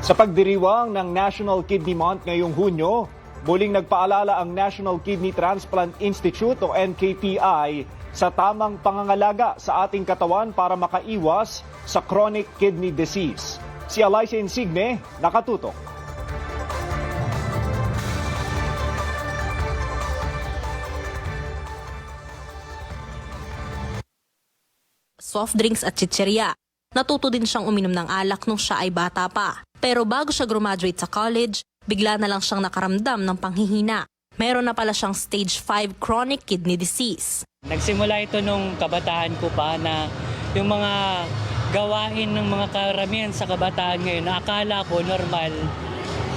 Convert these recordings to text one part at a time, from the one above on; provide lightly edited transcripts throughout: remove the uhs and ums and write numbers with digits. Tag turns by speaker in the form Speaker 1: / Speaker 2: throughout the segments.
Speaker 1: Sa pagdiriwang ng National Kidney Month ngayong Hunyo, muling nagpaalala ang National Kidney Transplant Institute o NKTI sa tamang pangangalaga sa ating katawan para makaiwas sa chronic kidney disease. Si Alicia Insigne, nakatutok.
Speaker 2: Soft drinks at chichirya. Natuto din siyang uminom ng alak nung siya ay bata pa. Pero bago siya graduate sa college, bigla na lang siyang nakaramdam ng panghihina. Meron na pala siyang stage 5 chronic kidney disease.
Speaker 3: Nagsimula ito nung kabataan ko pa na yung mga gawain ng mga karamihan sa kabataan ngayon na akala ko normal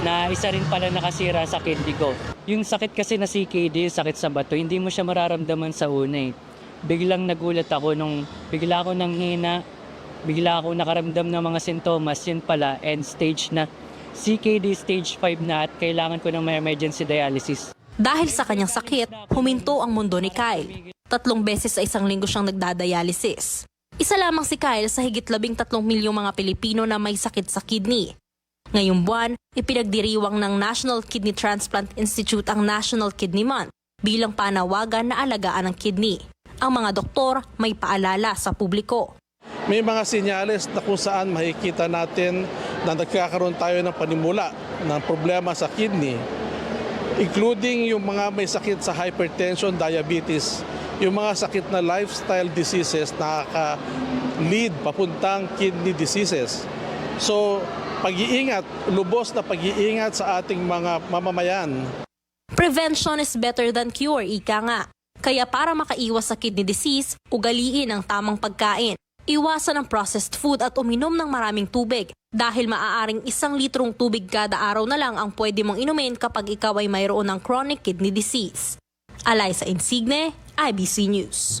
Speaker 3: na isa rin pala nakasira sa kidney ko. Yung sakit kasi na CKD, sakit sa bato, hindi mo siya mararamdaman sa una eh. Biglang nagulat ako nung bigla ako nanghina, bigla ako nakaramdam ng mga sintomas, yun pala, end stage na. CKD stage 5 na at kailangan ko ng may emergency dialysis.
Speaker 2: Dahil sa kanyang sakit, huminto ang mundo ni Kyle. 3 beses sa isang linggo siyang nagdadialysis. Isa lamang si Kyle sa higit 13 milyong mga Pilipino na may sakit sa kidney. Ngayong buwan, ipinagdiriwang ng National Kidney Transplant Institute ang National Kidney Month bilang panawagan na alagaan ang kidney. Ang mga doktor may paalala sa publiko.
Speaker 4: May mga senyales na kung saan makikita natin na nagkakaroon tayo ng panimula ng problema sa kidney, including yung mga may sakit sa hypertension, diabetes, yung mga sakit na lifestyle diseases na nakaka-lead papuntang kidney diseases. So, pag-iingat, lubos na pag-iingat sa ating mga mamamayan.
Speaker 2: Prevention is better than cure, ika nga. Kaya para makaiwas sa kidney disease, ugaliin ang tamang pagkain. Iwasan ang processed food at uminom ng maraming tubig dahil maaaring 1 litrong tubig kada araw na lang ang pwede mong inumin kapag ikaw ay mayroon ng chronic kidney disease. Alicia Insigne, IBC News.